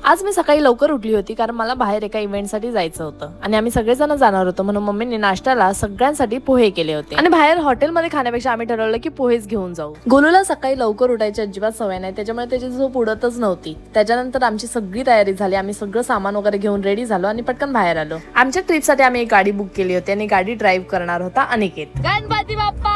आज मी सकाळी लवकर उठली होती कारण मला बाहेर एका इव्हेंटसाठी जायचं होतं आणि आम्ही सगळेजण जाणार होतो, म्हणून मम्मीने नाश्त्याला सगळ्यांसाठी पोहे केले होते आणि बाहेर हॉटेलमध्ये खाण्यापेक्षा आम्ही ठरवलं की पोहेच घेऊन जाऊ। गोलूला सकाळी लवकर उठायची अजिबात सवय नाही, त्याच्यामुळे त्याची झोप उडतच नव्हती। त्याच्यानंतर आमची सगळी तयारी झाली, आम्ही सगळं सामान वगैरे घेऊन रेडी झालो आणि पटकन बाहेर आलो। आमच्या ट्रिपसाठी आम्ही एक गाडी बुक केली होती आणि गाडी ड्राईव्ह करणार होता अनिकेत। गणपती बाप्पा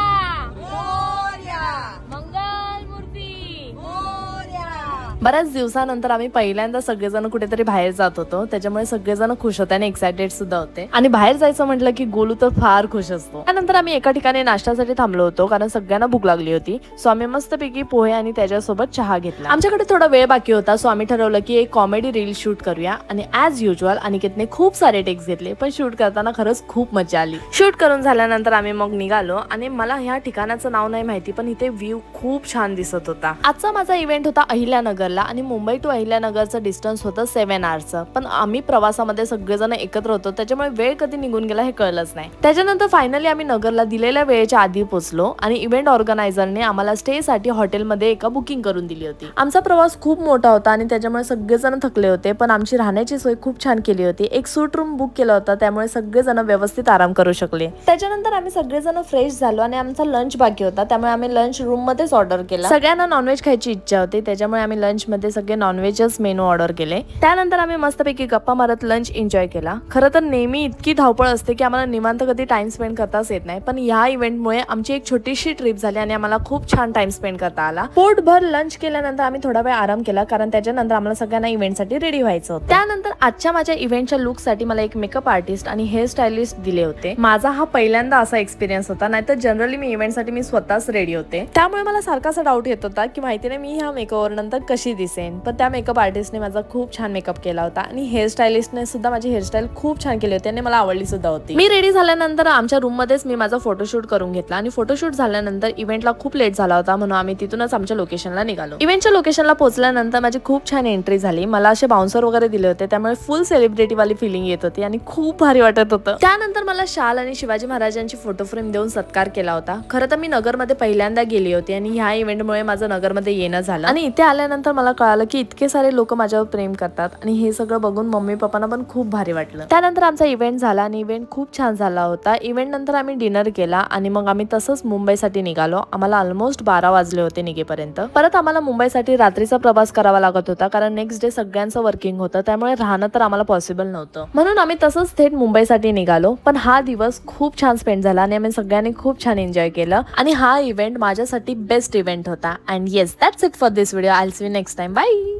बऱ्याच दिवसानंतर आम्ही पहिल्यांदा सगळेजण कुठेतरी बाहेर जात होतो, त्याच्यामुळे सगळेजण खुश होते आणि एक्साइटेड सुद्धा होते आणि बाहेर जायचं म्हटलं की गोलू तर फार खुश असतो। त्यानंतर आम्ही एका ठिकाणी नाश्त्यासाठी थांबलो होतो कारण सगळ्यांना भूक लागली होती, सो आम्ही मस्तपैकी पोहे आणि त्याच्यासोबत चहा घेतला। आमच्याकडे थोडा वेळ बाकी होता, सो आम्ही ठरवलं की एक कॉमेडी रील शूट करूया आणि ऍज युजुअल अनिकेतने खूप सारे टेक्स घेतले, पण शूट करताना खरंच खूप मजा आली। शूट करून झाल्यानंतर आम्ही मग निघालो आणि मला ह्या ठिकाणाचं नाव नाही माहिती, पण इथे व्ह्यू खूप छान दिसत होता। आजचा माझा इव्हेंट होता अहिल्यानगर आणि मुंबई टू अहिल्यानगरचं डिस्टन्स होतं 7 hours, पण आम्ही प्रवासामध्ये सगळेजण एकत्र होतो, त्याच्यामुळे वेळ कधी निघून गेला हे कळलंच नाही। त्याच्यानंतर फायनली आम्ही नगरला दिलेल्या वेळेच्या आधी पोहोचलो आणि इव्हेंट ऑर्गनायझरने आम्हाला स्टे साठी हॉटेलमध्ये एका बुकिंग करून दिली होती। आमचा प्रवास खूप मोठा होता आणि त्याच्यामुळे सगळेजण थकले होते, पण आमची राहण्याची सोय खूप छान केली होती। एक सूट रूम बुक केला होता, त्यामुळे सगळेजण व्यवस्थित आराम करू शकले। त्याच्यानंतर आम्ही सगळेजण फ्रेश झालो आणि आमचा लंच बाकी होता, त्यामुळे आम्ही लंच रूम मध्येच ऑर्डर केला। सगळ्यांना नॉनव्हेज खायची इच्छा होती, त्याच्यामुळे आम्ही लंच मध्ये सगळे नॉनव्हेजच मेनू ऑर्डर केले। त्यानंतर आम्ही मस्तपैकी गप्पा मारत लंच एन्जॉय केला। खरं तर नेहमी इतकी धावपळ असते की आम्हाला निवांत कधी टाइम स्पेंड करताच येत नाही, पण या इव्हेंटमुळे आमची एक छोटीशी ट्रिप झाली आणि आम्हाला खूप छान टाइम स्पेंड करता आला। पोटभर लंच केल्यानंतर आम्ही थोडा वेळ आराम केला कारण त्याच्यानंतर आम्हाला सगळ्यांना इव्हेंटसाठी रेडी व्हायचं होतं। त्यानंतर आजच्या माझ्या इव्हेंटच्या लुकसाठी मला एक मेकअप आर्टिस्ट आणि हेअर स्टायलिस्ट दिले होते। माझा हा पहिल्यांदा असा एक्सपिरियन्स होता, नाहीतर जनरली मी इव्हेंटसाठी मी स्वतःच रेडी होते, त्यामुळे मला सारखासा डाऊट येत होता की माहिती नाही मी ह्या मेकअपवर नंतर कशी दिसेन, पण त्या मेकअप आर्टिस्टने माझा खूप छान मेकअप केला होता आणि हेअर स्टायलिस्टने सुद्धा माझी हेअरस्टाईल खूप छान केली होती आणि मला आवडली सुद्धा होती। मी रेडी झाल्यानंतर आमच्या रूम मध्येच मी माझा फोटोशूट करून घेतला आणि फोटोशूट झाल्यानंतर इव्हेंटला खूप लेट झाला होता, म्हणून आम्ही तिथूनच आमच्या लोकेशनला निघालो। इव्हेंटच्या लोकेशनला पोहोचल्यानंतर माझी खूप छान एंट्री झाली, मला असे बाउन्सर वगैरे दिले होते, त्यामुळे फुल सेलिब्रिटी वाली फिलिंग येत होती आणि खूप भारी वाटत होतं। त्यानंतर मला शाल आणि शिवाजी महाराजांची फोटो फ्रेम देऊन सत्कार केला होता। खरं तर मी नगरमध्ये पहिल्यांदा गेली होती आणि ह्या इव्हेंटमुळे माझं नगरमध्ये येणं झालं आणि इथे आल्यानंतर मला कळालं की इतके सारे लोक माझ्यावर प्रेम करतात आणि हे सगळं बघून मम्मी पप्पांना पण खूप भारी वाटलं। त्यानंतर आमचा इव्हेंट झाला आणि इव्हेंट खूप छान झाला होता। इव्हेंट नंतर आम्ही डिनर केला आणि मग आम्ही तसंच मुंबईसाठी निघालो। आम्हाला ऑलमोस्ट 12 वाजले होते निघेपर्यंत। परत आम्हाला मुंबईसाठी रात्रीचा प्रवास करावा लागत होता कारण नेक्स्ट डे सगळ्यांचं वर्किंग होतं, त्यामुळे राहणं तर आम्हाला पॉसिबल नव्हतं, म्हणून आम्ही तसंच थेट मुंबईसाठी निघालो। पण हा दिवस खूप छान स्पेंड झाला आणि आम्ही सगळ्यांनी खूप छान एन्जॉय केलं आणि हा इव्हेंट माझ्यासाठी बेस्ट इव्हेंट होता। And yes, that's it for this video. I will see you next time. Bye.